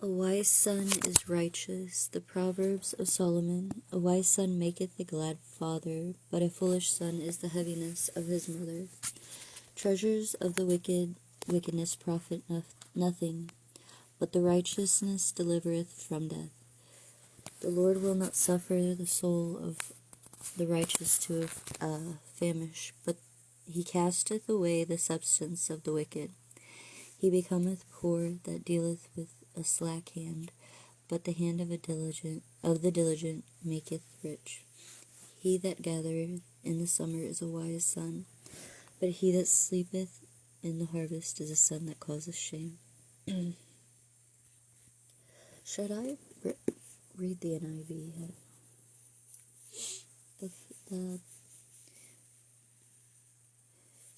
A wise son is righteous. The Proverbs of Solomon. A wise son maketh a glad father, but a foolish son is the heaviness of his mother. Treasures of the wickedness profit nothing, but the righteousness delivereth from death. The Lord will not suffer the soul of the righteous to famish, but he casteth away the substance of the wicked. He becometh poor that dealeth with a slack hand, but the hand of the diligent maketh rich. He that gathereth in the summer is a wise son, but he that sleepeth in the harvest is a son that causeth shame. Should I read the NIV?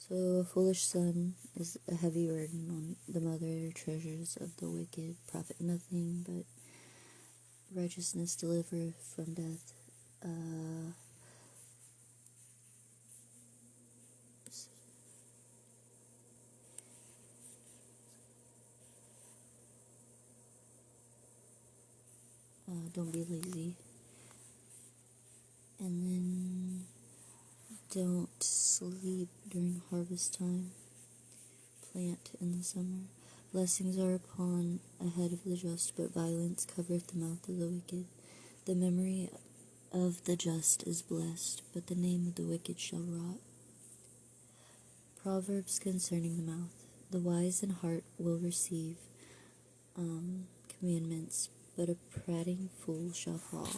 So a foolish son is a heavy burden on the mother. Treasures of the wicked profit nothing, but righteousness delivereth from death. Don't be lazy. And then don't sleep during harvest time. Plant in the summer. Blessings are upon a head of the just, but violence covereth the mouth of the wicked. The memory of the just is blessed, but the name of the wicked shall rot. Proverbs concerning the mouth. The wise in heart will receive commandments, but a prating fool shall fall.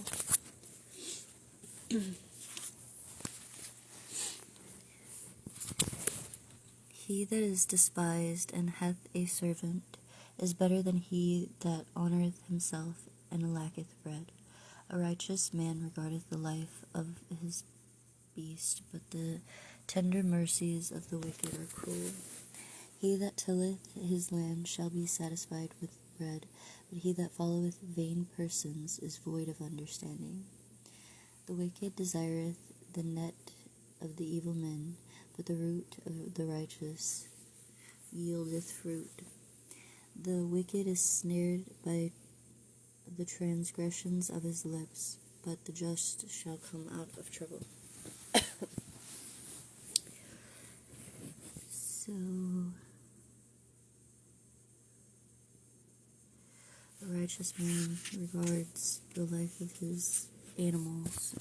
He that is despised and hath a servant is better than he that honoureth himself and lacketh bread. A righteous man regardeth the life of his beast, but the tender mercies of the wicked are cruel. He that tilleth his land shall be satisfied with bread, but he that followeth vain persons is void of understanding. The wicked desireth the net of the evil men, but the root of the righteous yieldeth fruit. The wicked is snared by the transgressions of his lips, but the just shall come out of trouble. So, a righteous man regards the life of his animals,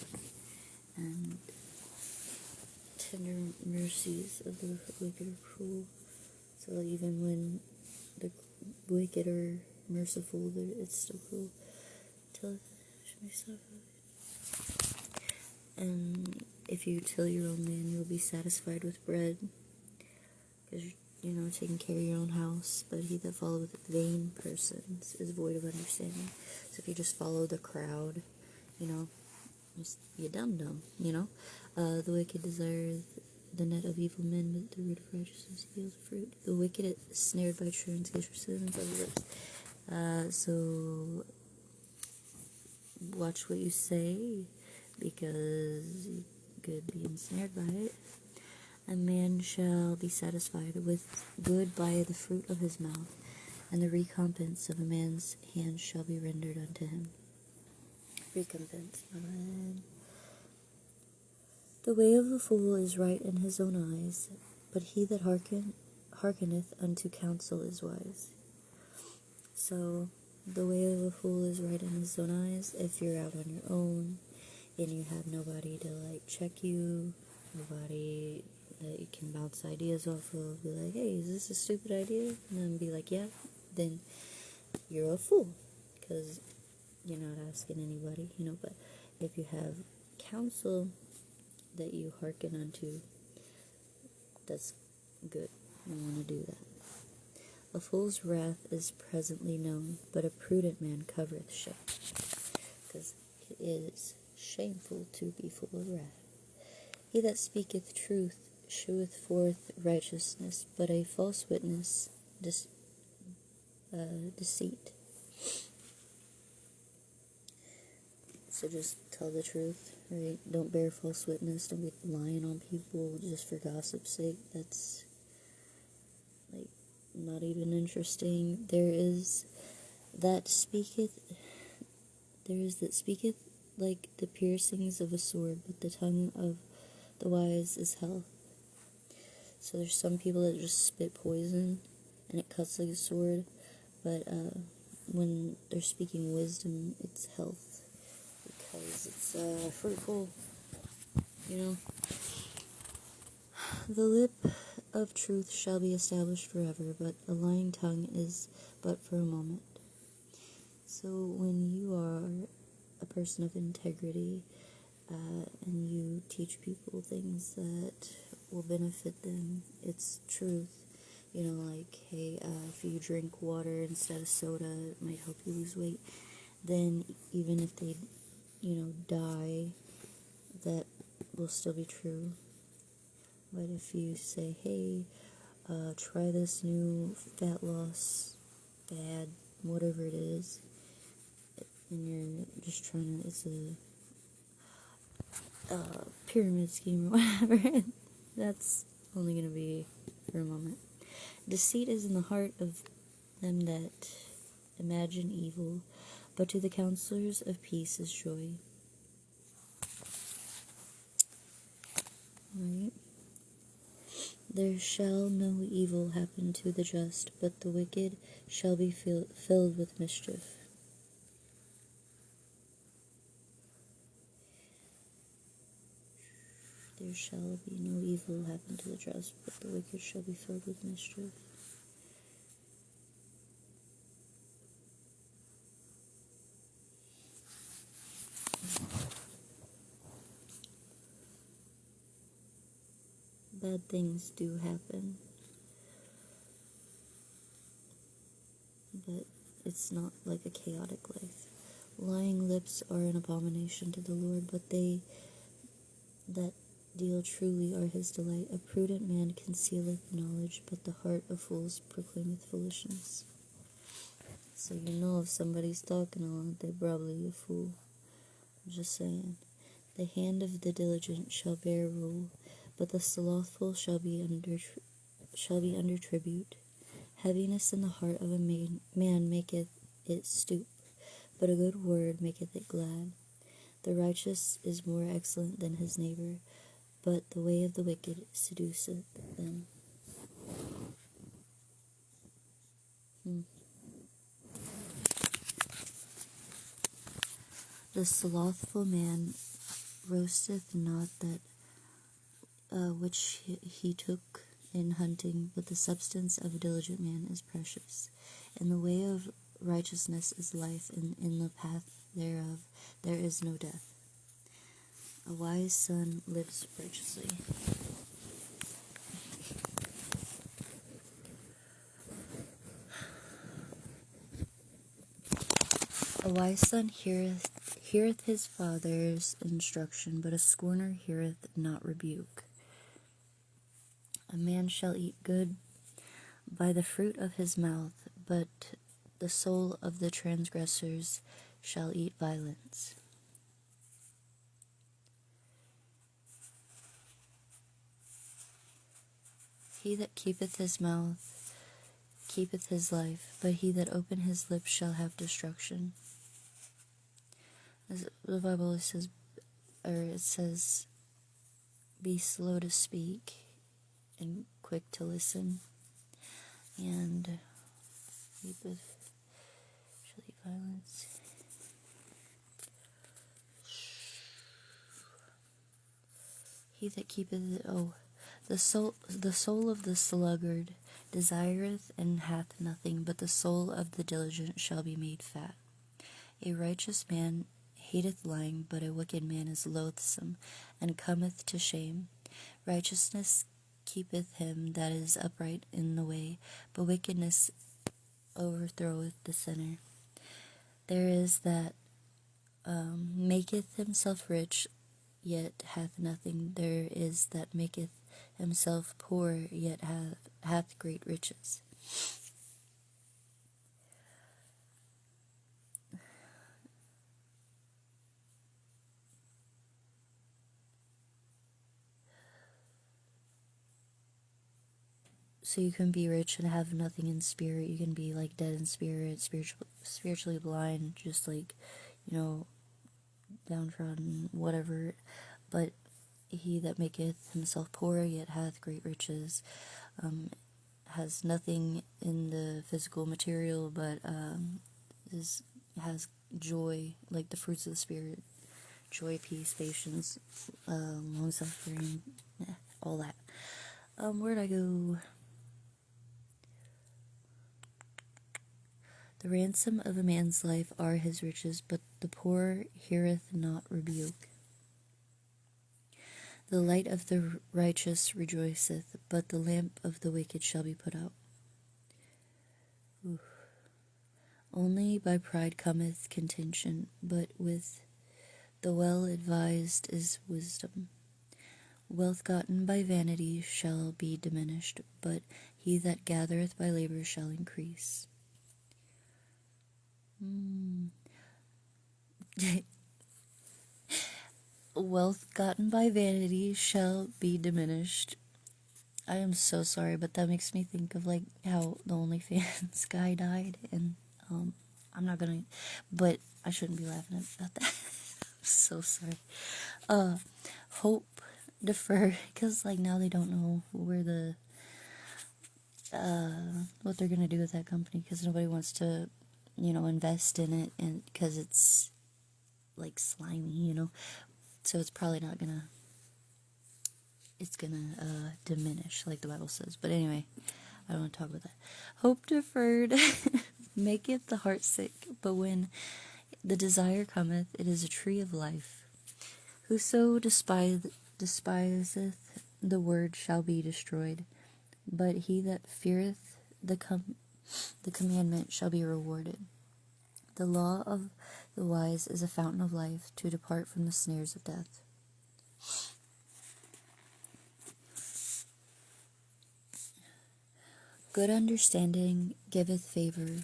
and tender mercies of the wicked are cruel. So even when the wicked are merciful, it's still cruel. And if you till your own land, you'll be satisfied with bread, because you're taking care of your own house. But he that followeth vain persons is void of understanding. So if you just follow the crowd, just be a dum-dum, The wicked desireth the net of evil men, but the root of righteousness yields fruit. The wicked is snared by transgressions of his lips. So watch what you say, because you could be ensnared by it. A man shall be satisfied with good by the fruit of his mouth, and the recompense of a man's hand shall be rendered unto him. Recompense. The way of a fool is right in his own eyes, but he that hearkeneth unto counsel is wise. So, the way of a fool is right in his own eyes. If you're out on your own, and you have nobody to, check you, nobody that you can bounce ideas off of, be like, hey, is this a stupid idea? And then be like, yeah, then you're a fool, because you're not asking anybody, but if you have counsel that you hearken unto, that's good. You want to do that. A fool's wrath is presently known, but a prudent man covereth shame. Because it is shameful to be full of wrath. He that speaketh truth sheweth forth righteousness, but a false witness deceit. So just tell the truth, right? Don't bear false witness. Don't be lying on people just for gossip's sake. That's not even interesting. There is that speaketh, there is that speaketh like the piercings of a sword, but the tongue of the wise is health. So there's some people that just spit poison and it cuts like a sword, but when they're speaking wisdom, it's health because it's fruitful, you know. The lip of truth shall be established forever, but a lying tongue is but for a moment. So when you are a person of integrity and you teach people things that will benefit them, it's truth. You know, like, hey, if you drink water instead of soda, it might help you lose weight. Then even if they, die, that will still be true. But if you say, hey, try this new fat loss fad, whatever it is, and you're just trying to, it's a pyramid scheme or whatever, that's only going to be for a moment. Deceit is in the heart of them that imagine evil, but to the counselors of peace is joy. Right? There shall no evil happen to the just, but the wicked shall be filled with mischief. There shall be no evil happen to the just, but the wicked shall be filled with mischief. Bad things do happen, but it's not like a chaotic life. Lying lips are an abomination to the Lord, but they that deal truly are his delight. A prudent man concealeth knowledge, but the heart of fools proclaimeth foolishness. So you know if somebody's talking a lot, they're probably a fool. I'm just saying. The hand of the diligent shall bear rule, but the slothful shall be under tribute. Heaviness in the heart of a man maketh it stoop, but a good word maketh it glad. The righteous is more excellent than his neighbor, but the way of the wicked seduceth them. The slothful man roasteth not that which he took in hunting, but the substance of a diligent man is precious. In the way of righteousness is life, and in the path thereof there is no death. A wise son lives righteously. A wise son heareth his father's instruction, but a scorner heareth not rebuke. A man shall eat good by the fruit of his mouth, but the soul of the transgressors shall eat violence. He that keepeth his mouth keepeth his life, but he that openeth his lips shall have destruction. As the Bible says, it says, be slow to speak and quick to listen, and keepeth shall eat violence. He that keepeth the soul of the sluggard desireth and hath nothing, but the soul of the diligent shall be made fat. A righteous man hateth lying, but a wicked man is loathsome, and cometh to shame. Righteousness keepeth him that is upright in the way, but wickedness overthroweth the sinner. There is that maketh himself rich, yet hath nothing. There is that maketh himself poor, yet hath great riches. so you can be rich and have nothing in spirit. You can be like dead in spirit, spiritually blind, just like, downtrodden, whatever. But he that maketh himself poor yet hath great riches, has nothing in the physical material, but has joy, like the fruits of the spirit: joy, peace, patience, long suffering, all that. Where'd I go? The ransom of a man's life are his riches, but the poor heareth not rebuke. The light of the righteous rejoiceth, but the lamp of the wicked shall be put out. Oof. Only by pride cometh contention, but with the well-advised is wisdom. Wealth gotten by vanity shall be diminished, but he that gathereth by labor shall increase. Wealth gotten by vanity shall be diminished. I am so sorry, but that makes me think of like how the OnlyFans guy died, and I'm not gonna, but I shouldn't be laughing about that. I'm so sorry. Hope deferred, because like now they don't know where the what they're gonna do with that company, because nobody wants to, invest in it, and because it's like slimy, so it's probably not gonna. It's gonna diminish, like the Bible says. But anyway, I don't want to talk about that. Hope deferred maketh the heart sick, but when the desire cometh, it is a tree of life. Whoso despiseth the word shall be destroyed, but he that feareth the commandment shall be rewarded. The law of the wise is a fountain of life, to depart from the snares of death. Good understanding giveth favor,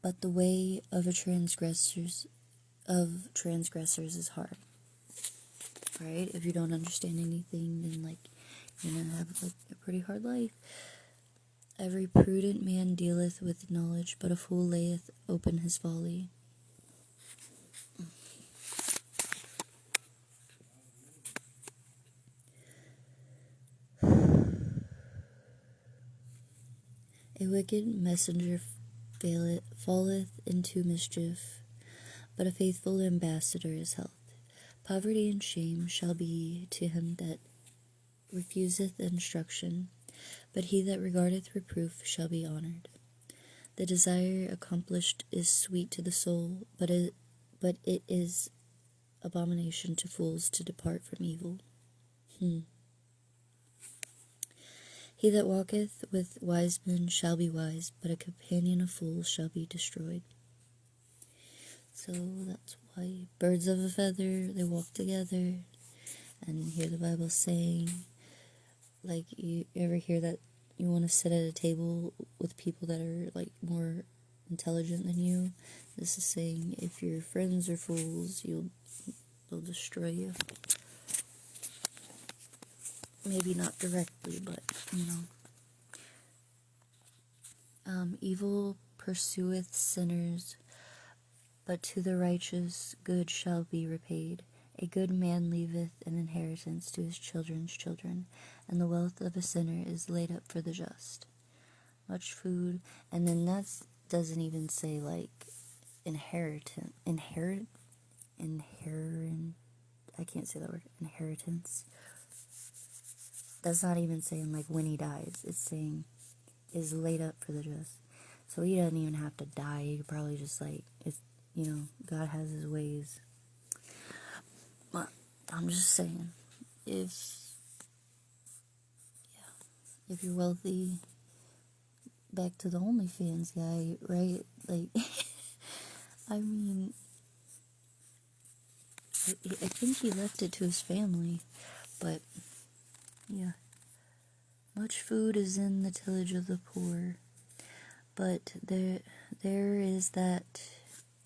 but the way of transgressors is hard. Right? If you don't understand anything, then like you're gonna have like a pretty hard life. Every prudent man dealeth with knowledge, but a fool layeth open his folly. A wicked messenger falleth into mischief, but a faithful ambassador is health. Poverty and shame shall be to him that refuseth instruction, but he that regardeth reproof shall be honored. The desire accomplished is sweet to the soul, but it is abomination to fools to depart from evil. He that walketh with wise men shall be wise, but a companion of fools shall be destroyed. So that's why birds of a feather, they walk together. And hear the Bible saying, like, you ever hear that you want to sit at a table with people that are like more intelligent than you? This is saying, if your friends are fools, they'll destroy you. Maybe not directly, but evil pursueth sinners, but to the righteous good shall be repaid. A good man leaveth an inheritance to his children's children, and the wealth of a sinner is laid up for the just. Much food, and then that doesn't even say like inheritance. I can't say that word. Inheritance. That's not even saying like when he dies. It's saying is laid up for the just. So he doesn't even have to die. He could probably just like, it's, God has his ways. But I'm just saying, if you're wealthy, back to the OnlyFans guy, right? Like, I mean, I think he left it to his family, but yeah. Much food is in the tillage of the poor, but there is that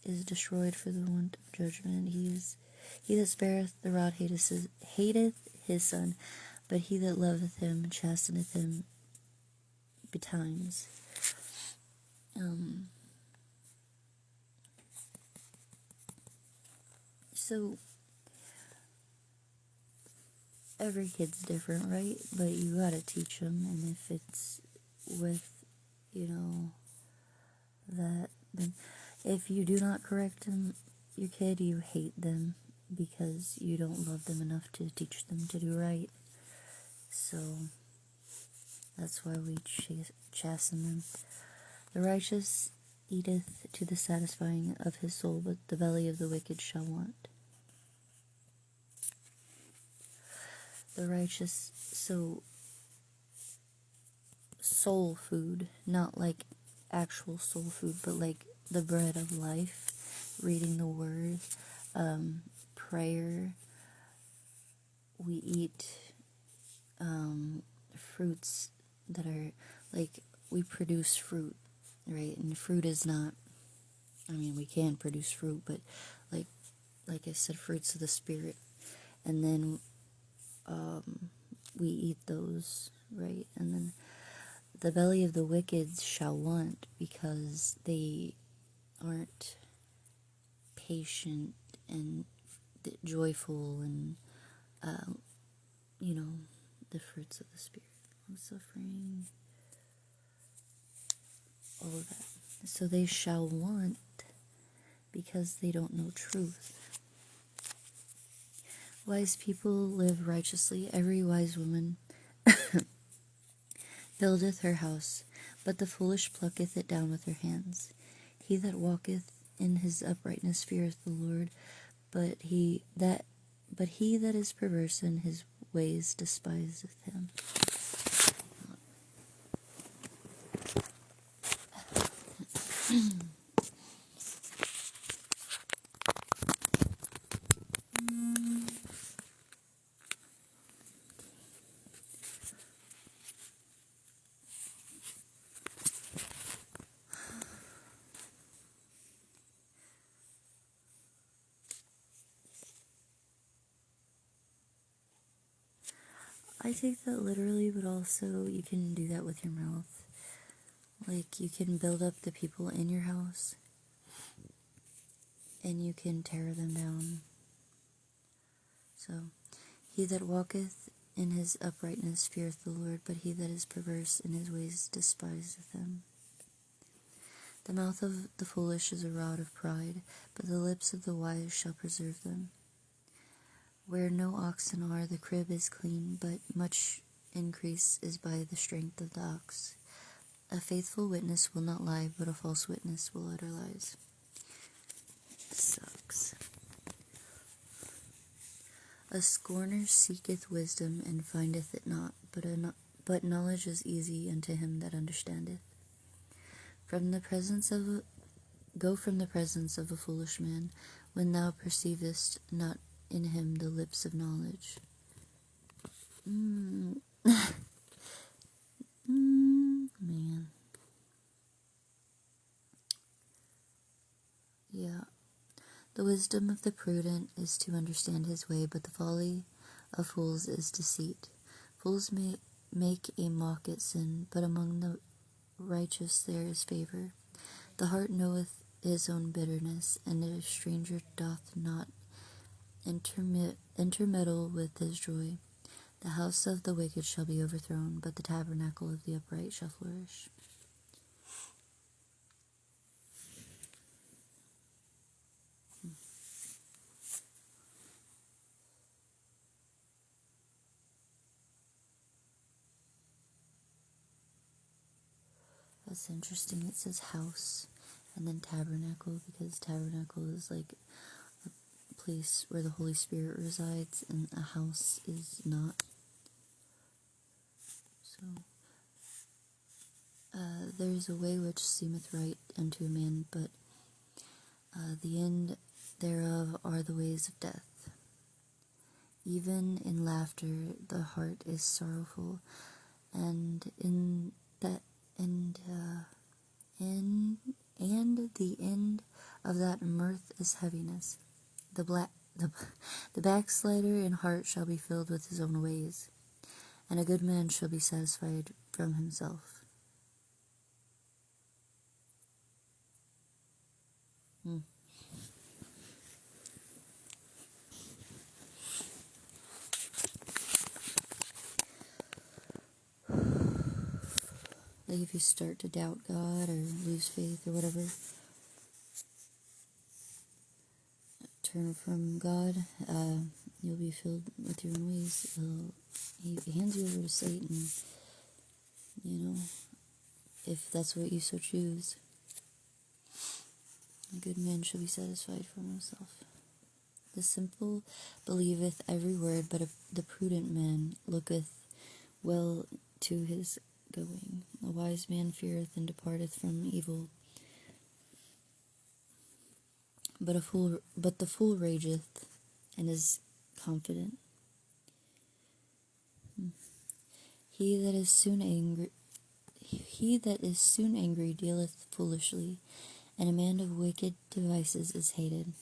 is destroyed for the want of judgment. He that spareth the rod hateth his son, but he that loveth him chasteneth him betimes. So every kid's different, right? But you gotta teach them, and if it's with, that, then if you do not correct them, your kid, you hate them because you don't love them enough to teach them to do right. So that's why we chasten them. The righteous eateth to the satisfying of his soul, but the belly of the wicked shall want. The righteous, so soul food, not like actual soul food, but like the bread of life, reading the word, prayer. We eat fruits that are like, we produce fruit, right? And fruit is not, we can produce fruit, but like I said, fruits of the spirit. And then we eat those, right? And then the belly of the wicked shall want, because they aren't patient and joyful and, the fruits of the spirit, long suffering, all of that. So they shall want because they don't know truth. Wise people live righteously. Every wise woman buildeth her house, but the foolish plucketh it down with her hands. He that walketh in his uprightness feareth the Lord, but he that is perverse in his ways despiseth him. I take that literally, but also you can do that with your mouth. Like, you can build up the people in your house, and you can tear them down. So, he that walketh in his uprightness feareth the Lord, but he that is perverse in his ways despiseth him. The mouth of the foolish is a rod of pride, but the lips of the wise shall preserve them. Where no oxen are, the crib is clean, but much increase is by the strength of the ox. A faithful witness will not lie, but a false witness will utter lies. Sucks. A scorner seeketh wisdom and findeth it not, but knowledge is easy unto him that understandeth. Go from the presence of a foolish man, when thou perceivest not in him the lips of knowledge. Man. Yeah. The wisdom of the prudent is to understand his way, but the folly of fools is deceit. Fools may make a mock at sin, but among the righteous there is favor. The heart knoweth his own bitterness, and a stranger doth not intermeddle with his joy. The house of the wicked shall be overthrown, but the tabernacle of the upright shall flourish. That's interesting. It says house and then tabernacle, because tabernacle is like a place where the Holy Spirit resides, and a house is not. So, there's a way which seemeth right unto a man, but the end thereof are the ways of death. Even in laughter the heart is sorrowful, and the end of that mirth is heaviness. The backslider in heart shall be filled with his own ways, and a good man shall be satisfied from himself. Hmm. Like if you start to doubt God or lose faith or whatever, turn from God, you'll be filled with your own ways. He hands you over to Satan, if that's what you so choose. A good man shall be satisfied from himself. The simple believeth every word, but the prudent man looketh well to his going. A wise man feareth and departeth from evil, but the fool rageth and is confident. He that is soon angry dealeth foolishly, and a man of wicked devices is hated.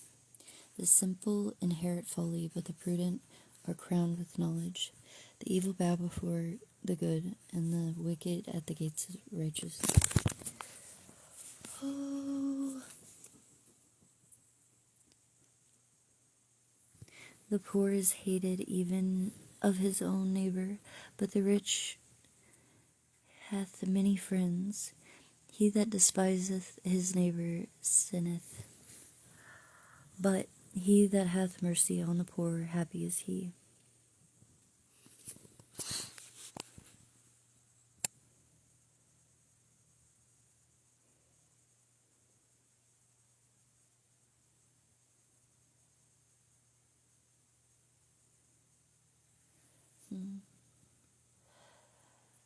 The simple inherit folly, but the prudent are crowned with knowledge. The evil bow before the good, and the wicked at the gates of righteous. Oh. The poor is hated even of his own neighbor, but the rich hath many friends. He that despiseth his neighbor sinneth, but he that hath mercy on the poor, happy is he.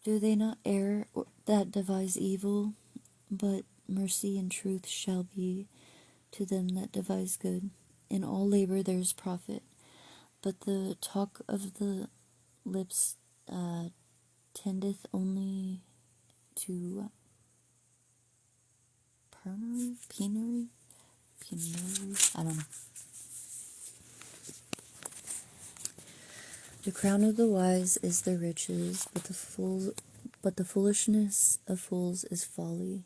Do they not err that devise evil? But mercy and truth shall be to them that devise good. In all labor there is profit, but the talk of the lips tendeth only to penury. I don't know. The crown of the wise is their riches, but the foolishness of fools is folly.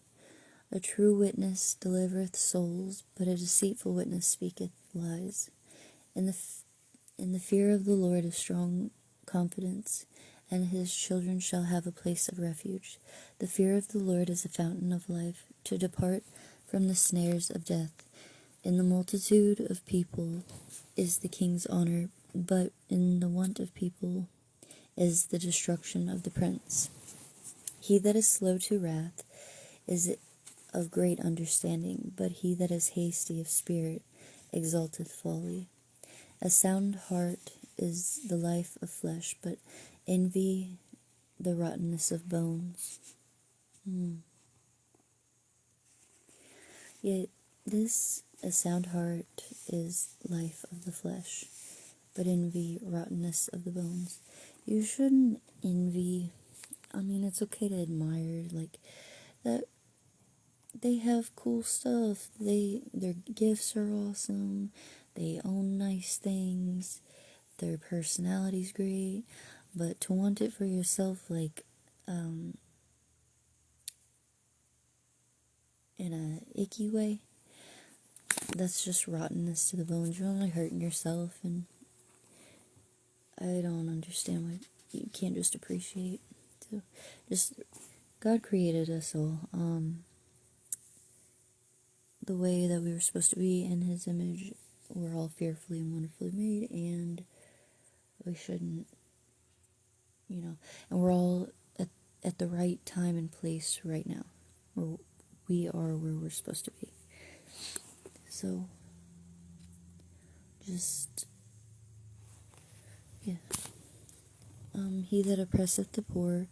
A true witness delivereth souls, but a deceitful witness speaketh lies. In the fear of the Lord is strong confidence, and his children shall have a place of refuge. The fear of the Lord is a fountain of life, to depart from the snares of death. In the multitude of people is the king's honor, but in the want of people is the destruction of the prince. He that is slow to wrath is of great understanding, but he that is hasty of spirit exalteth folly. A sound heart is the life of flesh, but envy the rottenness of bones. Yet a sound heart is life of the flesh, but envy rottenness of the bones. You shouldn't envy. I mean, it's okay to admire, like, that they have cool stuff. Their gifts are awesome. They own nice things. Their personality's great. But to want it for yourself, like, in a icky way, that's just rottenness to the bones. You're only hurting yourself, and I don't understand why you can't just appreciate. So, God created us all the way that we were supposed to be in his image. We're all fearfully and wonderfully made, and we shouldn't, and we're all at the right time and place right now. We are where we're supposed to be. So, yeah. He that oppresseth the poor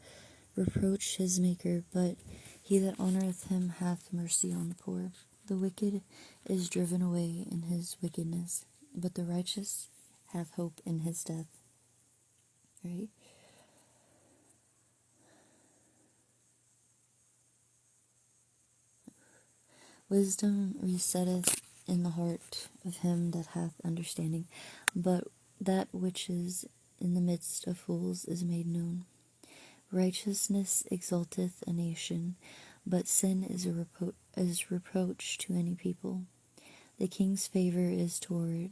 reproach his maker, but he that honoureth him hath mercy on the poor. The wicked is driven away in his wickedness, but the righteous hath hope in his death. Right? Wisdom resetteth in the heart of him that hath understanding, but that which is in the midst of fools is made known. Righteousness exalteth a nation, but sin is reproach to any people. The king's favor is toward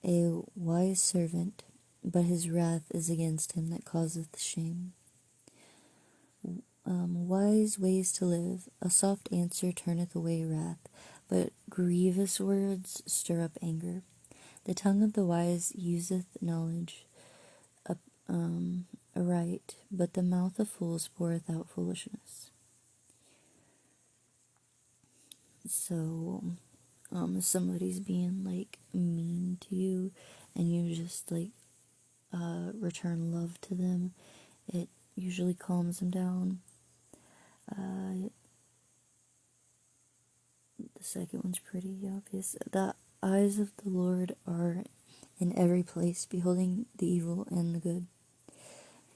a wise servant, but his wrath is against him that causeth shame. Wise ways to live. A soft answer turneth away wrath, but grievous words stir up anger. The tongue of the wise useth knowledge aright, but the mouth of fools poureth out foolishness. So, if somebody's being like mean to you, and you just like return love to them, it usually calms them down. The second one's pretty obvious. The eyes of the Lord are in every place, beholding the evil and the good.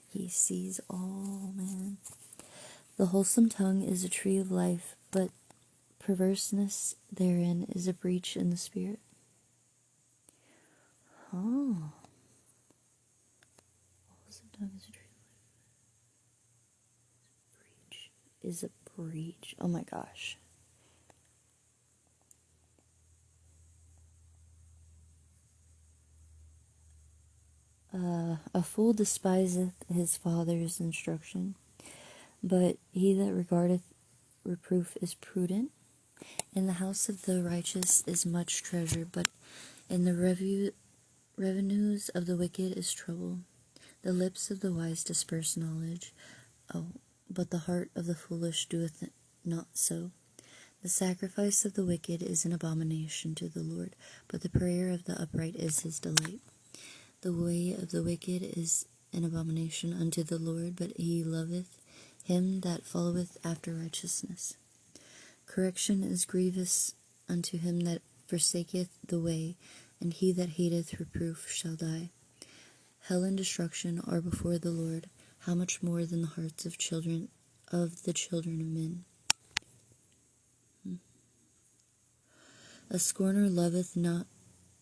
He sees all, man. The wholesome tongue is a tree of life, but perverseness therein is a breach in the spirit. Oh. Wholesome tongue is a tree of life. Breach is a breach. Oh my gosh. A fool despiseth his father's instruction, but he that regardeth reproof is prudent. In the house of the righteous is much treasure, but in the revenues of the wicked is trouble. The lips of the wise disperse knowledge, but the heart of the foolish doeth not so. The sacrifice of the wicked is an abomination to the Lord, but the prayer of the upright is his delight. The way of the wicked is an abomination unto the Lord, but he loveth him that followeth after righteousness. Correction is grievous unto him that forsaketh the way, and he that hateth reproof shall die. Hell and destruction are before the Lord, how much more than the hearts of the children of men. A scorner loveth not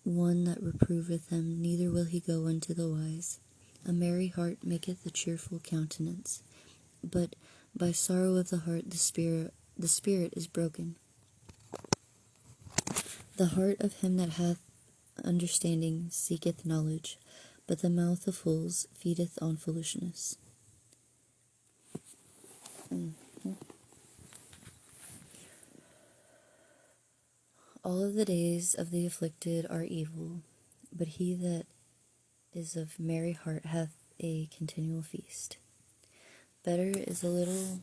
one that reproveth him, neither will he go unto the wise. A merry heart maketh a cheerful countenance, but by sorrow of the heart the spirit is broken. The heart of him that hath understanding seeketh knowledge, but the mouth of fools feedeth on foolishness. All of the days of the afflicted are evil, but he that is of merry heart hath a continual feast. Better is little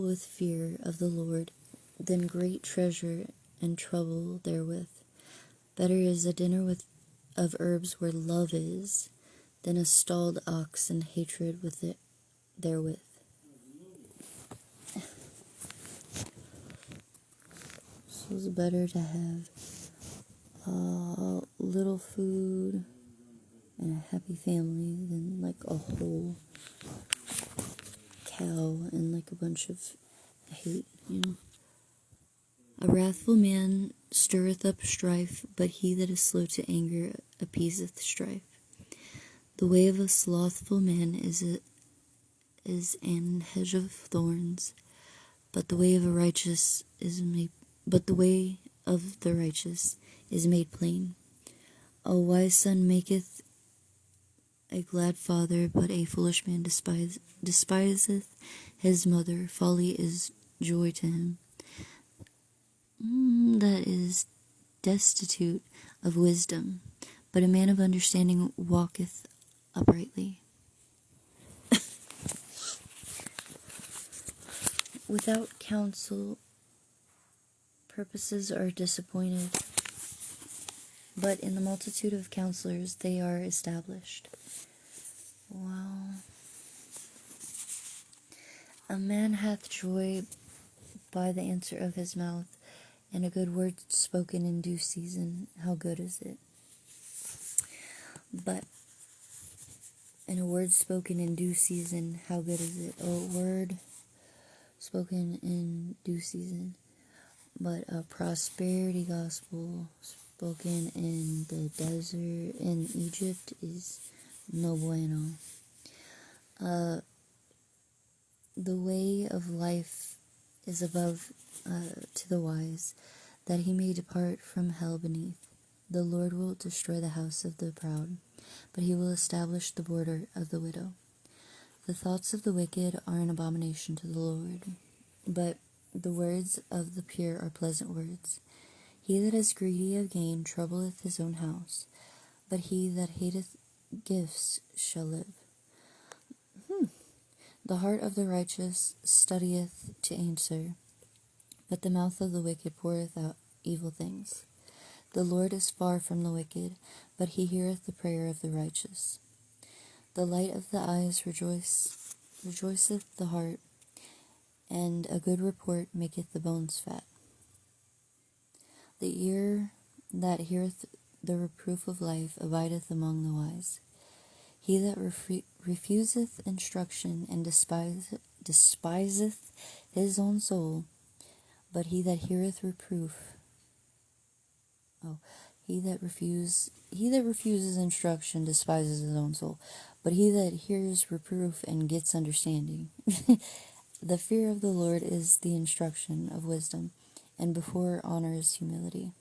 with fear of the Lord than great treasure and trouble therewith. Better is a dinner of herbs where love is, than a stalled ox and hatred therewith. So it's better to have little food and a happy family than like a whole cow and like a bunch of hate, you know. A wrathful man stirreth up strife, but he that is slow to anger appeaseth strife. The way of a slothful man is an hedge of thorns, but the way of the righteous is made plain. A wise son maketh a glad father, but a foolish man despiseth his mother. Folly is joy to him that is destitute of wisdom, but a man of understanding walketh uprightly. Without counsel, purposes are disappointed, but in the multitude of counselors they are established. Wow. A man hath joy by the answer of his mouth, and a good word spoken in due season, how good is it? And a word spoken in due season, how good is it? A word spoken in due season. But a prosperity gospel spoken in the desert in Egypt is no bueno. The way of life is above to the wise, that he may depart from hell beneath. The Lord will destroy the house of the proud, but he will establish the border of the widow. The thoughts of the wicked are an abomination to the Lord, but the words of the pure are pleasant words. He that is greedy of gain troubleth his own house, but he that hateth gifts shall live. The heart of the righteous studieth to answer, but the mouth of the wicked poureth out evil things. The Lord is far from the wicked, but he heareth the prayer of the righteous. The light of the eyes rejoiceth the heart, and a good report maketh the bones fat. The ear that heareth the reproof of life abideth among the wise. He that refuseth instruction and despiseth his own soul, but he that heareth reproof, he that refuses instruction despises his own soul, but he that hears reproof and gets understanding. The fear of the Lord is the instruction of wisdom, and before honor is humility.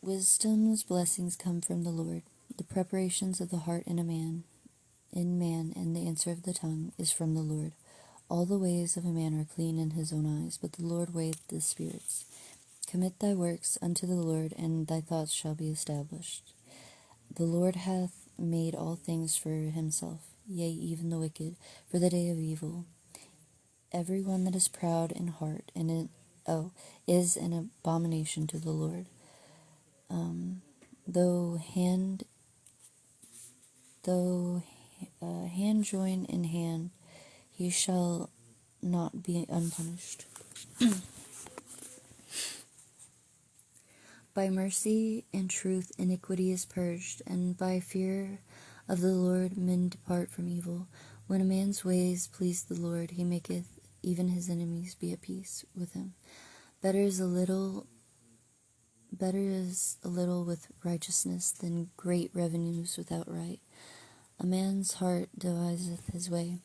Wisdom's blessings come from the Lord. The preparations of the heart in man, and the answer of the tongue is from the Lord. All the ways of a man are clean in his own eyes, but the Lord weigheth the spirits. Commit thy works unto the Lord, and thy thoughts shall be established. The Lord hath made all things for himself, yea, even the wicked, for the day of evil. Every one that is proud in heart is an abomination to the Lord. Though hand join in hand, he shall not be unpunished. By mercy and truth iniquity is purged, and by fear of the Lord men depart from evil. When a man's ways please the Lord, he maketh even his enemies be at peace with him. Better is a little with righteousness than great revenues without right. A man's heart deviseth his way,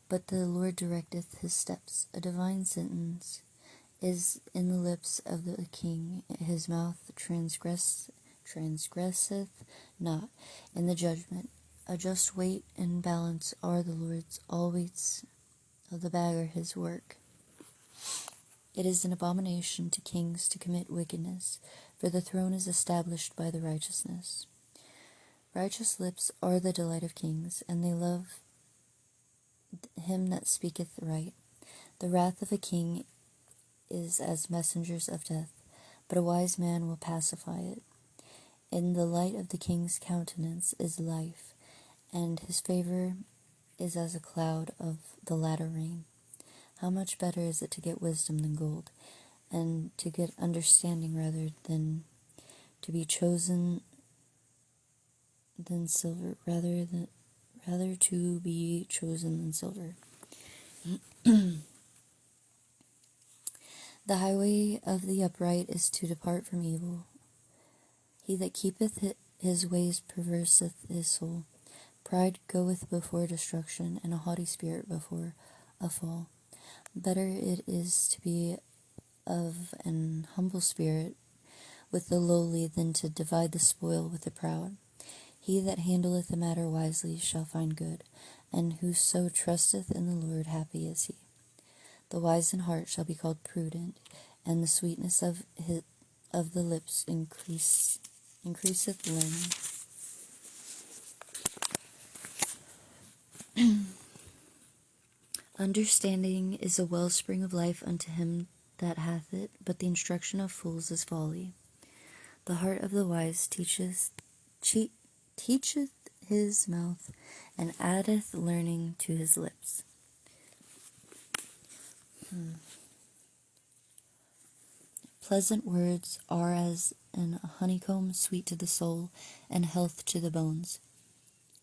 but the Lord directeth his steps. A divine sentence is in the lips of the king, his mouth transgresseth not in the judgment. A just weight and balance are the Lord's, all weights of the bag are his work. It is an abomination to kings to commit wickedness, for the throne is established by the righteousness. Righteous lips are the delight of kings, and they love him that speaketh right. The wrath of a king is as messengers of death, but a wise man will pacify it. In the light of the king's countenance is life, and his favor is as a cloud of the latter rain. How much better is it to get wisdom than gold, and to get understanding rather than to be chosen than silver, rather to be chosen than silver. The highway of the upright is to depart from evil. He that keepeth his ways perverseth his soul. Pride goeth before destruction, and a haughty spirit before a fall. Better it is to be of an humble spirit with the lowly than to divide the spoil with the proud. He that handleth the matter wisely shall find good, and whoso trusteth in the Lord, happy is he. The wise in heart shall be called prudent, and the sweetness of the lips increaseth learning. Understanding is a wellspring of life unto him that hath it, but the instruction of fools is folly. The heart of the wise teacheth his mouth, and addeth learning to his lips. Pleasant words are as an honeycomb, sweet to the soul, and health to the bones.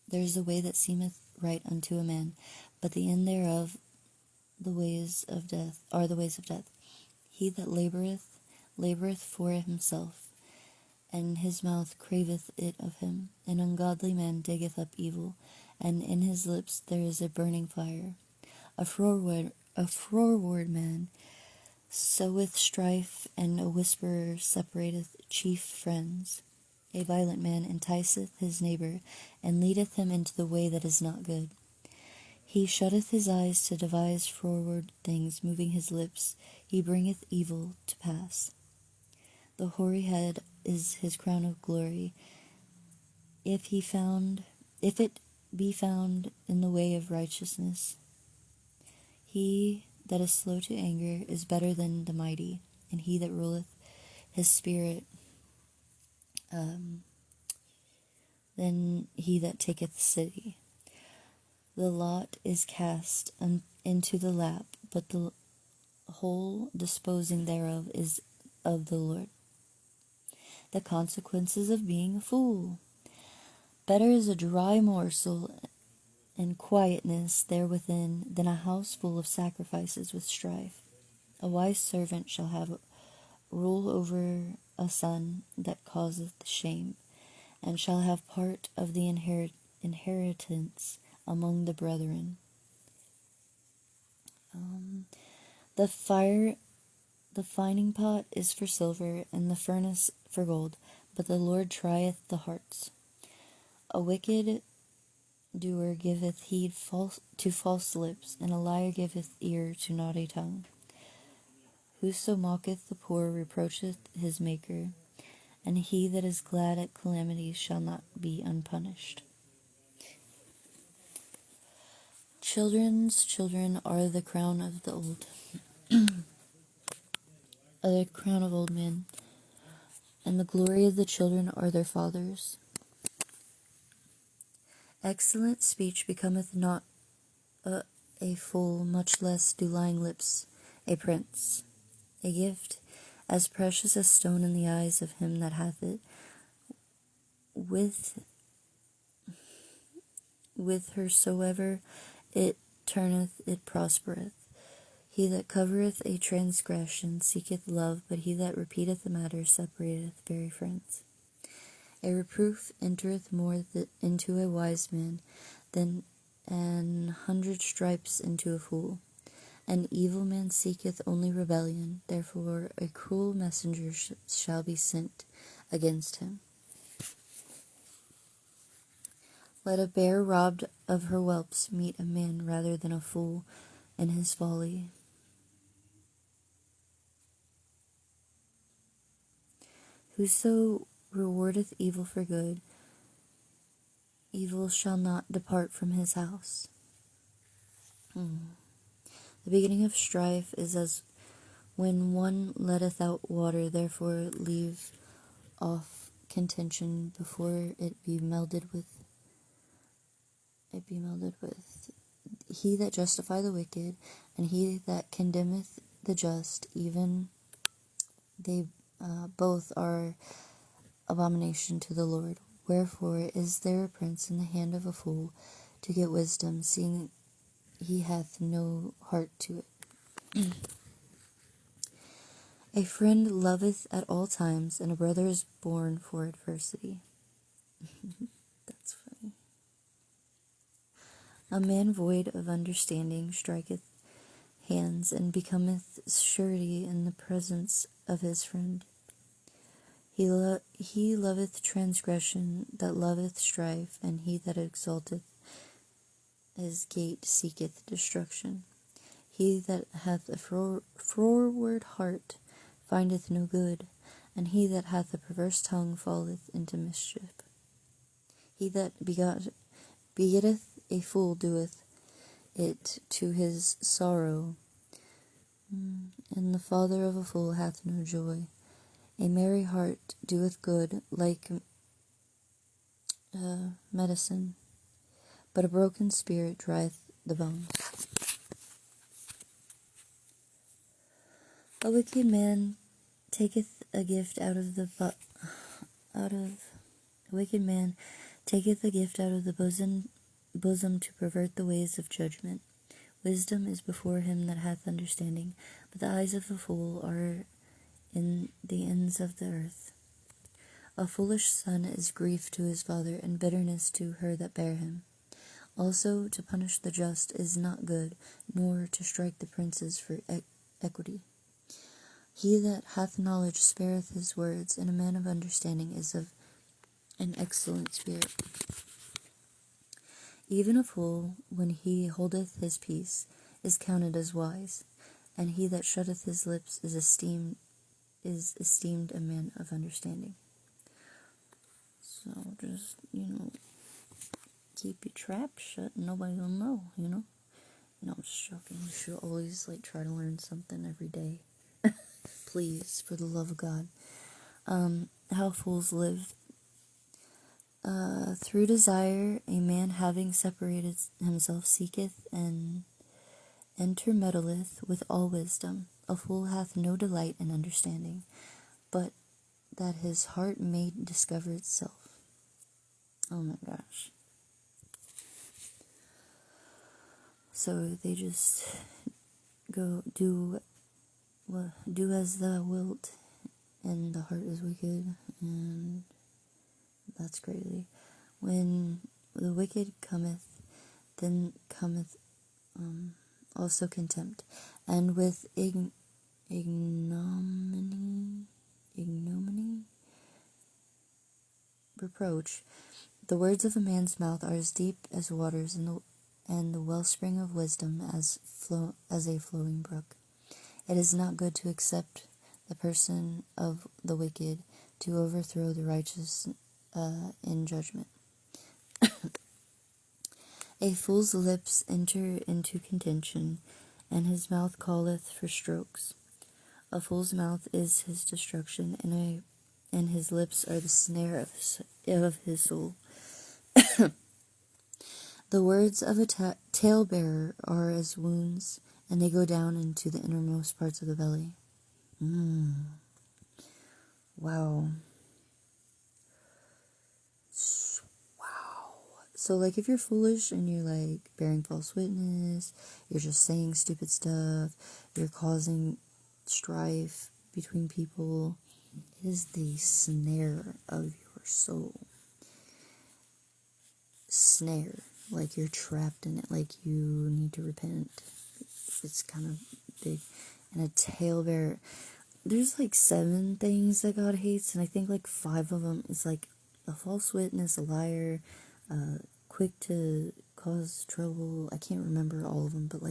There is a way that seemeth right unto a man, but the end thereof are the ways of death. He that laboureth for himself, and his mouth craveth it of him. An ungodly man diggeth up evil, and in his lips there is a burning fire. A froward man soweth strife, and a whisperer separateth chief friends. A violent man enticeth his neighbor, and leadeth him into the way that is not good. He shutteth his eyes to devise froward things, moving his lips, he bringeth evil to pass. The hoary head is his crown of glory, if it be found in the way of righteousness. He that is slow to anger is better than the mighty, and he that ruleth his spirit than he that taketh the city. The lot is cast into the lap, but the whole disposing thereof is of the Lord. The consequences of being a fool. Better is a dry morsel and quietness therewithin than a house full of sacrifices with strife. A wise servant shall have rule over a son that causeth shame, and shall have part of the inheritance among the brethren. The fining pot is for silver, and the furnace for gold, but the Lord trieth the hearts. A wicked doer giveth heed to false lips, and a liar giveth ear to naughty tongue. Whoso mocketh the poor reproacheth his Maker, and he that is glad at calamities shall not be unpunished. Children's children are the crown of the old, the crown of old men, and the glory of the children are their fathers. Excellent speech becometh not a fool, much less do lying lips a prince. A gift as precious as stone in the eyes of him that hath it, with whosoever it turneth it prospereth. He that covereth a transgression seeketh love, but he that repeateth the matter separateth very friends. A reproof entereth more into a wise man than 100 stripes into a fool. An evil man seeketh only rebellion, therefore a cruel messenger shall be sent against him. Let a bear robbed of her whelps meet a man rather than a fool in his folly. Whoso rewardeth evil for good, evil shall not depart from his house. The beginning of strife is as when one letteth out water, therefore leave off contention before it be melded with. He that justifieth the wicked, and he that condemneth the just, even they both are abomination to the Lord. Wherefore is there a prince in the hand of a fool to get wisdom, seeing he hath no heart to it? A friend loveth at all times, and a brother is born for adversity. That's funny. A man void of understanding striketh hands, and becometh surety in the presence of his friend. He loveth transgression that loveth strife, and he that exalteth his gate seeketh destruction. He that hath a froward heart findeth no good, and he that hath a perverse tongue falleth into mischief. He that begetteth a fool doeth it to his sorrow, and the father of a fool hath no joy. A merry heart doeth good like medicine, but a broken spirit drieth the bones. A wicked man taketh a gift out of the bosom to pervert the ways of judgment. Wisdom is before him that hath understanding, but the eyes of a fool are in the ends of the earth. A foolish son is grief to his father, and bitterness to her that bare him. Also, to punish the just is not good, nor to strike the princes for equity. He that hath knowledge spareth his words, and a man of understanding is of an excellent spirit. Even a fool, when he holdeth his peace, is counted as wise, and he that shutteth his lips is esteemed a man of understanding. So just, keep your trap shut and nobody will know, No, I'm just joking. You should always try to learn something every day. Please, for the love of God. How fools live. Through desire, a man having separated himself seeketh and intermeddleth with all wisdom. A fool hath no delight in understanding, but that his heart may discover itself. Oh my gosh. So they just go do as thou wilt, and the heart is wicked, and that's crazy. When the wicked cometh, then cometh also contempt, and with ignominy, reproach. The words of a man's mouth are as deep as waters, and the wellspring of wisdom as a flowing brook. It is not good to accept the person of the wicked, to overthrow the righteous in judgment. A fool's lips enter into contention, and his mouth calleth for strokes. A fool's mouth is his destruction, and his lips are the snare of his soul. The words of a talebearer are as wounds, and they go down into the innermost parts of the belly. Wow. So, if you're foolish and you're, bearing false witness, you're just saying stupid stuff, you're causing strife between people, it is the snare of your soul. Snare. You're trapped in it, you need to repent. It's kind of big. And a talebearer. There's 7 things that God hates, and I think 5 of them is a false witness, a liar, quick to cause trouble. I can't remember all of them, but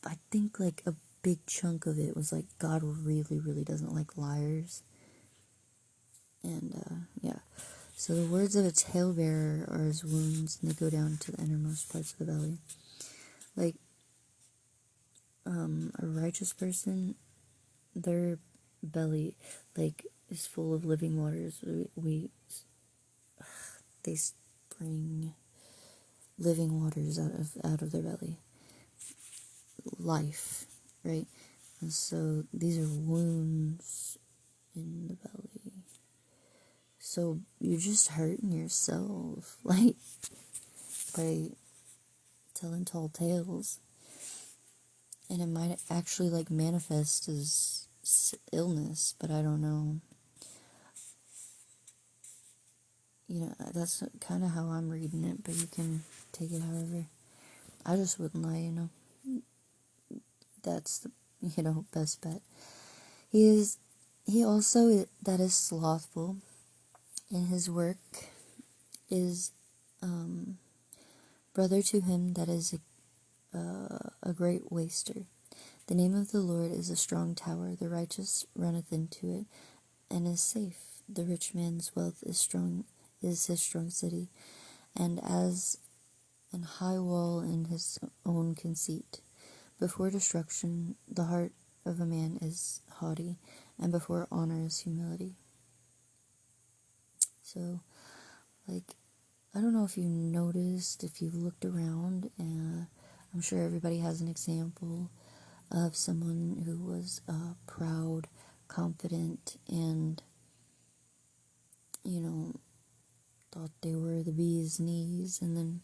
I think a big chunk of it was God really, really doesn't like liars. And yeah. So the words of a talebearer are as wounds, and they go down to the innermost parts of the belly. A righteous person, their belly is full of living waters. They spring living waters out of their belly. Life, right? And so these are wounds in the belly. So you're just hurting yourself, by telling tall tales. And it might actually manifest as illness, but I don't know. That's kind of how I'm reading it, but you can take it however. I just wouldn't lie, That's the, best bet. He also that is slothful in his work is brother to him that is a great waster. The name of the Lord is a strong tower. The righteous runneth into it and is safe. The rich man's wealth is his strong city, and as an high wall in his own conceit. Before destruction, the heart of a man is haughty, and before honor is humility. So, I don't know if you noticed, if you've looked around, and I'm sure everybody has an example of someone who was proud, confident, and, thought they were the bee's knees, and then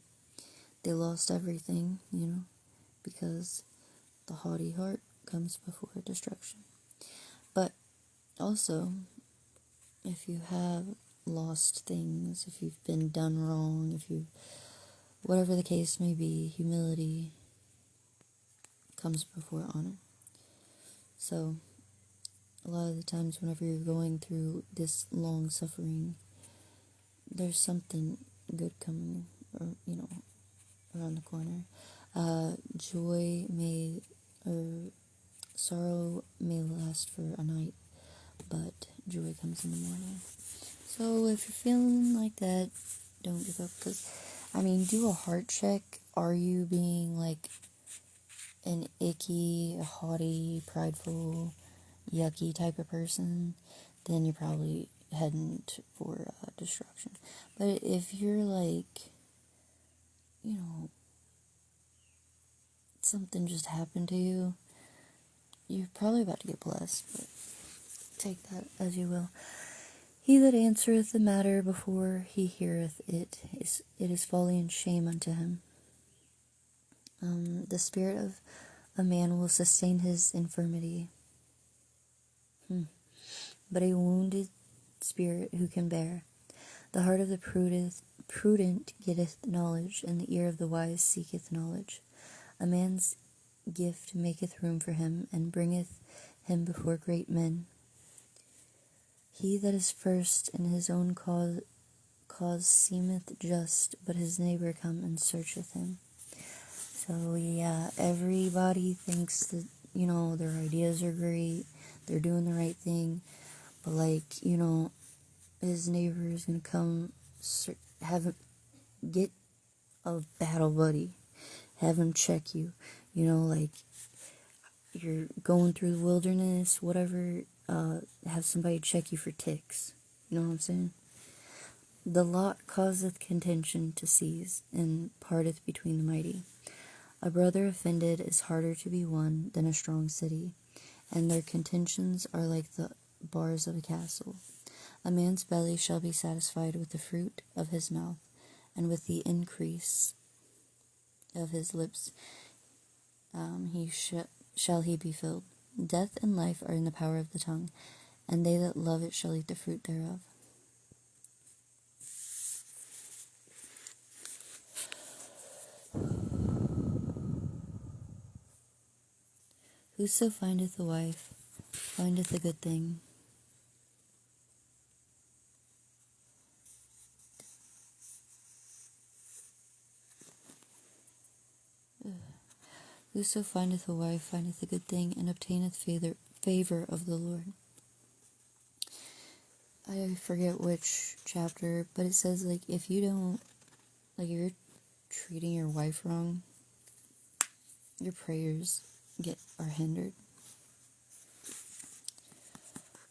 they lost everything, because the haughty heart comes before destruction. But also, if you have lost things, if you've been done wrong, if you've whatever the case may be, humility comes before honor. So, a lot of the times whenever you're going through this long suffering, there's something good coming, or, around the corner. Sorrow may last for a night, but joy comes in the morning. So if you're feeling like that, don't give up, because, do a heart check. Are you being like an icky, haughty, prideful, yucky type of person? Then you're probably heading for destruction. But if you're like, something just happened to you, you're probably about to get blessed, but take that as you will. He that answereth the matter before he heareth it is folly and shame unto him. The spirit of a man will sustain his infirmity, but a wounded spirit who can bear? The heart of the prudent getteth knowledge, and the ear of the wise seeketh knowledge. A man's gift maketh room for him, and bringeth him before great men. He that is first in his own cause seemeth just, but his neighbor come and searcheth him. So yeah, everybody thinks that, their ideas are great, they're doing the right thing, but his neighbor is gonna come, have him get a battle buddy, have him check you, you're going through the wilderness, whatever, have somebody check you for ticks. You know what I'm saying? The lot causeth contention to cease, and parteth between the mighty. A brother offended is harder to be won than a strong city, and their contentions are like the bars of a castle. A man's belly shall be satisfied with the fruit of his mouth, and with the increase of his lips shall he be filled. Death and life are in the power of the tongue, and they that love it shall eat the fruit thereof. Whoso findeth a wife findeth a good thing. Whoso findeth a wife findeth a good thing, and obtaineth favor of the Lord. I forget which chapter, but it says, if you don't, you're treating your wife wrong, your prayers are hindered.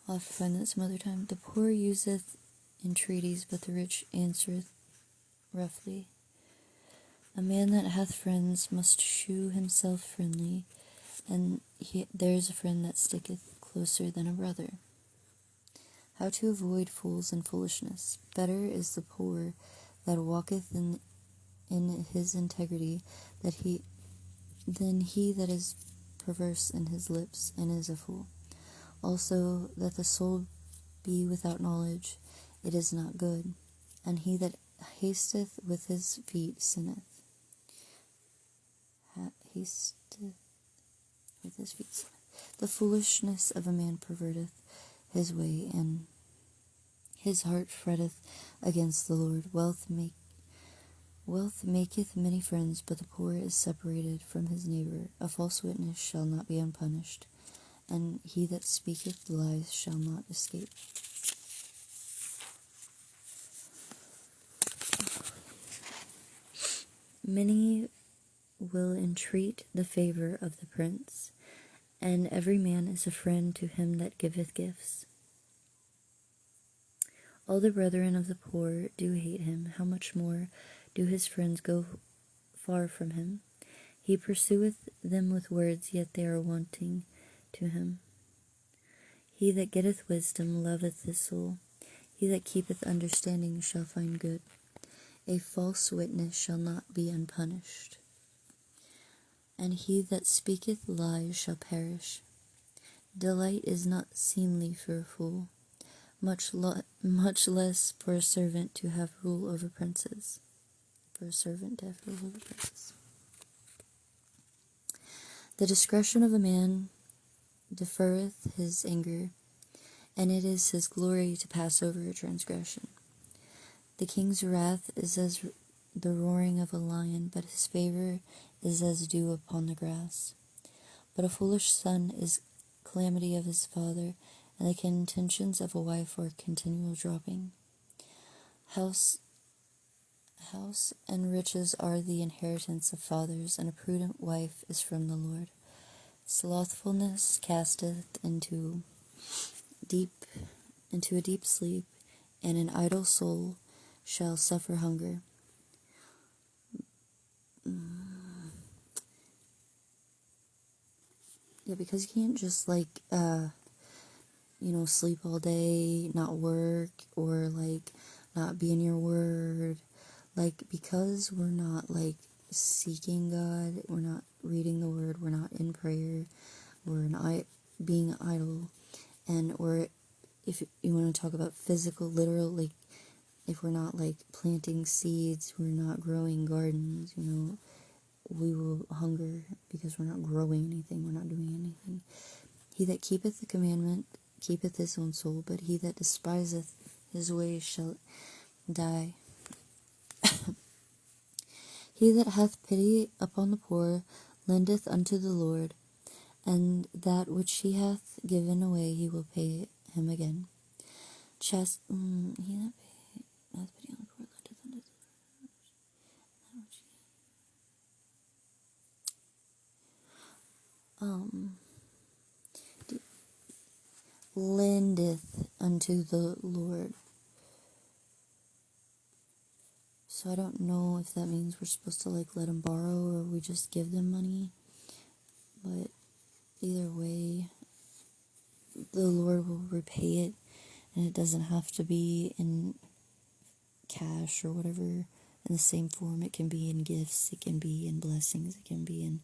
I'll have to find that some other time. The poor useth entreaties, but the rich answereth roughly. A man that hath friends must shew himself friendly, and there is a friend that sticketh closer than a brother. How to avoid fools and foolishness. Better is the poor that walketh in his integrity than he that is perverse in his lips and is a fool. Also, that the soul be without knowledge, it is not good, and he that hasteth with his feet sinneth. Hasteth with his feet sinneth. The foolishness of a man perverteth his way, and his heart fretteth against the Lord. Wealth maketh many friends, but the poor is separated from his neighbor. A false witness shall not be unpunished, and he that speaketh lies shall not escape. Many will entreat the favor of the prince, and every man is a friend to him that giveth gifts. All the brethren of the poor do hate him. How much more do his friends go far from him? He pursueth them with words, yet they are wanting to him. He that getteth wisdom loveth his soul. He that keepeth understanding shall find good. A false witness shall not be unpunished, and he that speaketh lies shall perish. Delight is not seemly for a fool, much less for a servant to have rule over princes. for a servant to have rule over princes. The discretion of a man deferreth his anger, and it is his glory to pass over a transgression. The king's wrath is as the roaring of a lion, but his favor is as dew upon the grass. But a foolish son is calamity of his father, and the contentions of a wife are continual dropping. House and riches are the inheritance of fathers, and a prudent wife is from the Lord. Slothfulness casteth into a deep sleep, and an idle soul shall suffer hunger. Yeah, because you can't just sleep all day, not work, or not be in your word. Because we're not seeking God, we're not reading the word, we're not in prayer, we're being idle, or if you want to talk about physical, literal, if we're not planting seeds, we're not growing gardens, we will hunger because we're not growing anything, we're not doing anything. He that keepeth the commandment keepeth his own soul, but he that despiseth his ways shall die. He that hath pity upon the poor lendeth unto the Lord, and that which he hath given away he will pay him again. He that hath pity on the poor lendeth unto the Lord. Lendeth unto the Lord. So I don't know if that means we're supposed to let them borrow or we just give them money. But either way, the Lord will repay it, and it doesn't have to be in cash or whatever in the same form. It can be in gifts, it can be in blessings, it can be in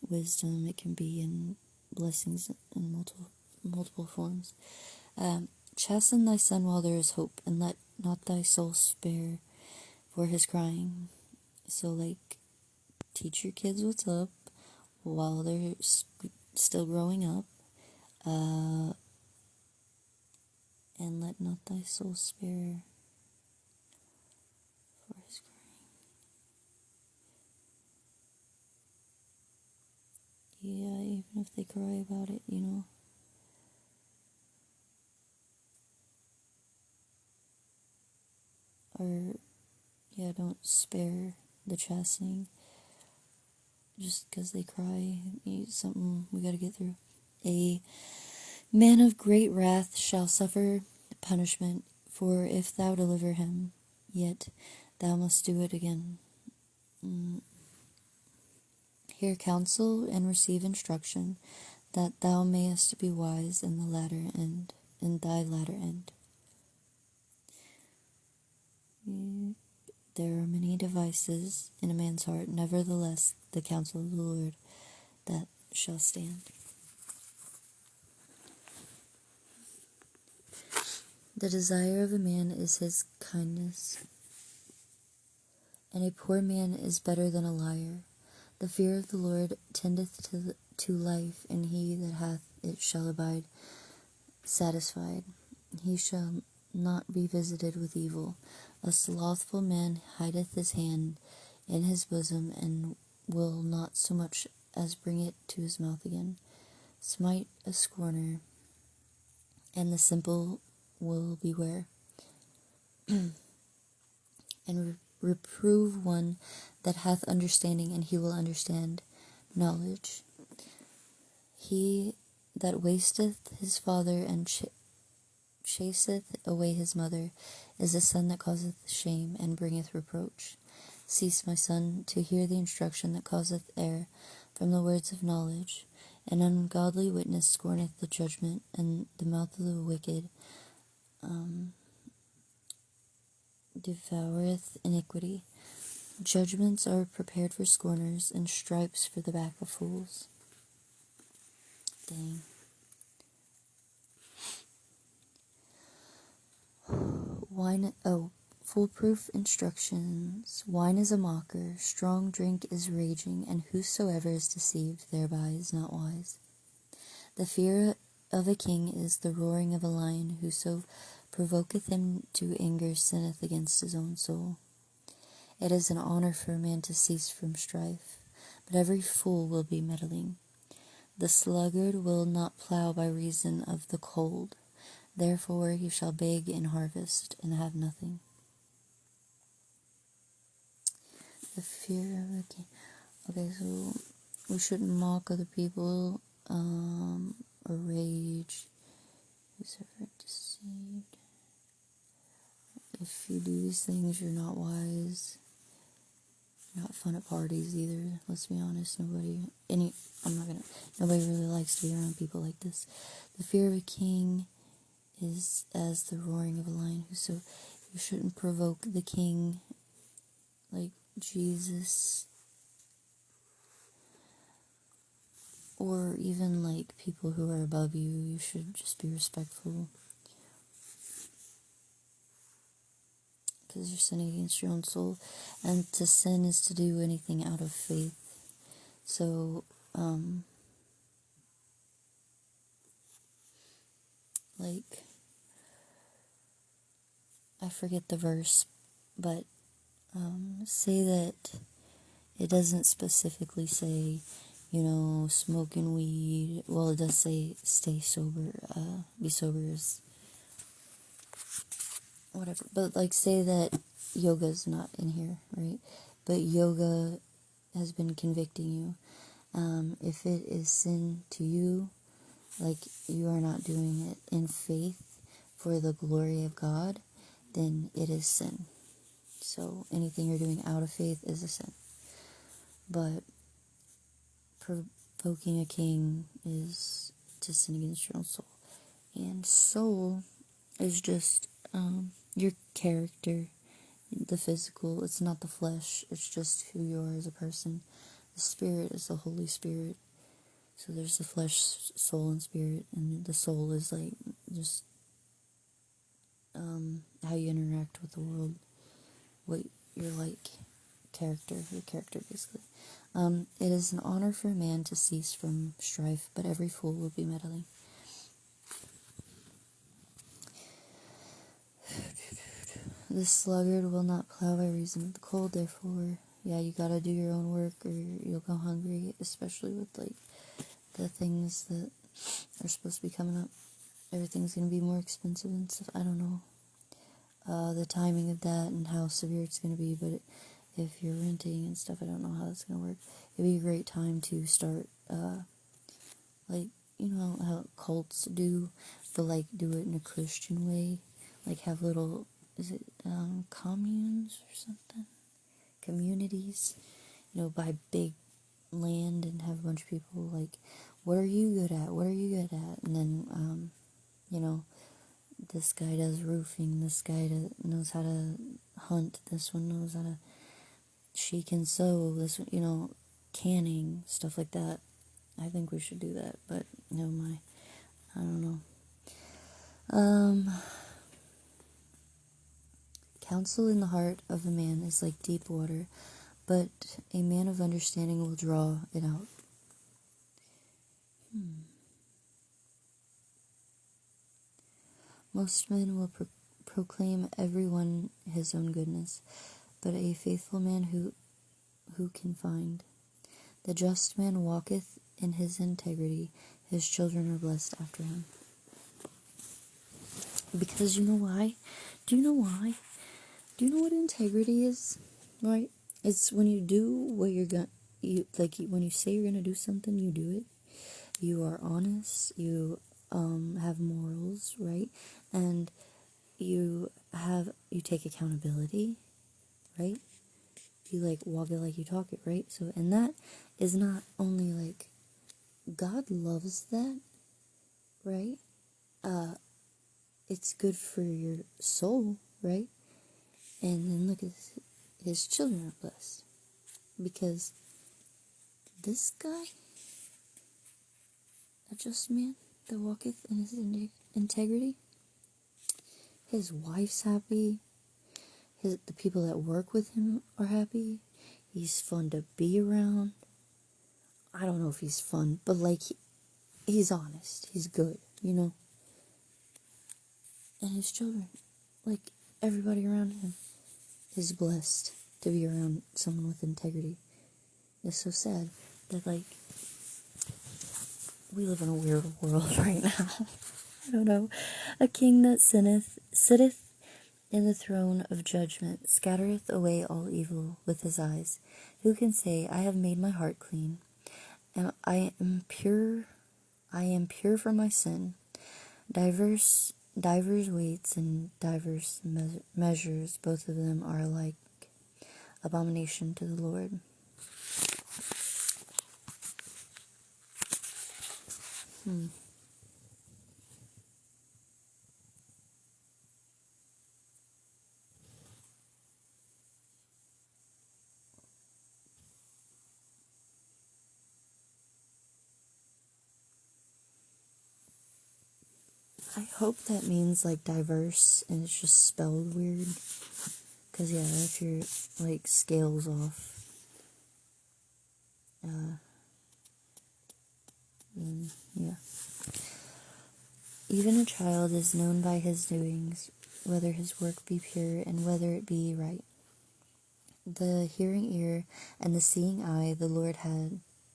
wisdom, it can be in blessings in multiple forms. Chasten thy son while there is hope, and let not thy soul spare for his crying. So teach your kids what's up while they're still growing up, and let not thy soul spare for his crying. Yeah, even if they cry about it, or don't spare the chastening just because they cry. It's something we gotta get through. A man of great wrath shall suffer punishment, for if thou deliver him, yet thou must do it again. Hear counsel and receive instruction, that thou mayest be wise in the latter end, in thy latter end. There are many devices in a man's heart, nevertheless the counsel of the Lord that shall stand. The desire of a man is his kindness, and a poor man is better than a liar. The fear of the Lord tendeth to life, and he that hath it shall abide satisfied. He shall not be visited with evil. A slothful man hideth his hand in his bosom, and will not so much as bring it to his mouth again. Smite a scorner, and the simple will beware. And reprove one that hath understanding, and he will understand knowledge. He that wasteth his father and chaseth away his mother is a son that causeth shame and bringeth reproach. Cease, my son, to hear the instruction that causeth error from the words of knowledge. An ungodly witness scorneth the judgment, and the mouth of the wicked devoureth iniquity. Judgments are prepared for scorners, and stripes for the back of fools. Dang. Foolproof instructions. Wine is a mocker, strong drink is raging, and whosoever is deceived thereby is not wise. The fear of a king is the roaring of a lion, whoso provoketh him to anger sinneth against his own soul. It is an honor for a man to cease from strife, but every fool will be meddling. The sluggard will not plow by reason of the cold, therefore he shall beg in harvest and have nothing. The fear of a king. Okay, so we shouldn't mock other people, or rage. Who's ever deceived? If you do these things, you're not wise. You're not fun at parties either. Let's be honest. Nobody really likes to be around people like this. The fear of a king is as the roaring of a lion. So you shouldn't provoke the king, like Jesus, or even like people who are above you. You should just be respectful, because you're sinning against your own soul. And to sin is to do anything out of faith. So, like, I forget the verse, but say that it doesn't specifically say, smoking weed. Well, it does say stay sober, be sober is whatever. But like, say that yoga's not in here, right? But yoga has been convicting you. If it is sin to you, like you are not doing it in faith for the glory of God, then it is sin. So anything you're doing out of faith is a sin. But provoking a king is to sin against your own soul. And soul is just your character, the physical. It's not the flesh. It's just who you are as a person. The spirit is the Holy Spirit. So there's the flesh, soul, and spirit. And the soul is like just how you interact with the world. What you're like. Your character basically. It is an honor for a man to cease from strife, but every fool will be meddling. The sluggard will not plow by reason of the cold, therefore, you gotta do your own work or you'll go hungry, especially with like the things that are supposed to be coming up. Everything's gonna be more expensive and stuff. I don't know the timing of that and how severe it's gonna be, but if you're renting and stuff, I don't know how that's gonna work. It'd be a great time to start, like, how cults do, but like do it in a Christian way, like have little, is it communes or something, communities, buy big land and have a bunch of people like, what are you good at, and then this guy does roofing, this guy knows how to hunt, this one knows how to, she can sew, this one, canning, stuff like that. I think we should do that, but I don't know. Counsel in the heart of a man is like deep water, but a man of understanding will draw it out. Most men will proclaim everyone his own goodness, but a faithful man who can find? The just man walketh in his integrity, his children are blessed after him. Because you know why? Do you know why? Do you know what integrity is? Right? It's when you do what when you say you're gonna do something, you do it. You are honest. You have morals, right? And you take accountability, right? You like walk it like you talk it, right? So, and that is not only like God loves that, right? It's good for your soul, right? And then look at his children are blessed. Because this guy, a just man that walketh in his integrity, his wife's happy, the people that work with him are happy. He's fun to be around. I don't know if he's fun, but like he's honest. He's good, you know. And his children, like everybody around him, is blessed to be around someone with integrity. It's so sad that like we live in a weird world right now. I don't know. A king that sitteth in the throne of judgment, scattereth away all evil with his eyes. Who can say, I have made my heart clean, and I am pure from my sin. Divers weights and divers measures, both of them are alike abomination to the Lord. I hope that means like diverse and it's just spelled weird. Because, yeah, if your like scales off, then yeah. Even a child is known by his doings, whether his work be pure and whether it be right. The hearing ear and the seeing eye the Lord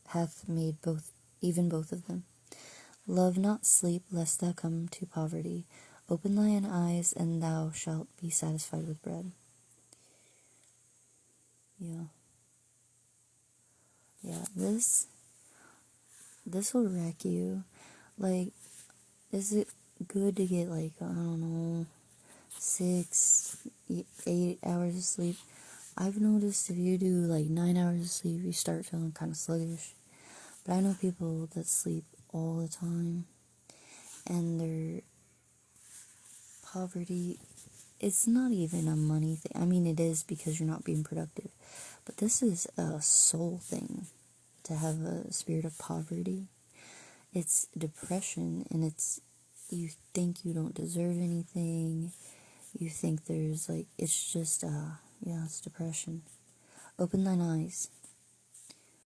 hath made both, even both of them. Love not sleep, lest thou come to poverty. Open thine eyes, and thou shalt be satisfied with bread. Yeah. Yeah, this will wreck you. Like, is it good to get, like, I don't know, 6, 8 hours of sleep? I've noticed if you do, like, 9 hours of sleep, you start feeling kind of sluggish. But I know people that sleep all the time, and their poverty, it's not even a money thing. I mean, it is because you're not being productive. But this is a soul thing, to have a spirit of poverty. It's depression, and it's, you think you don't deserve anything. You think there's, like, it's just, yeah, it's depression. Open thine eyes.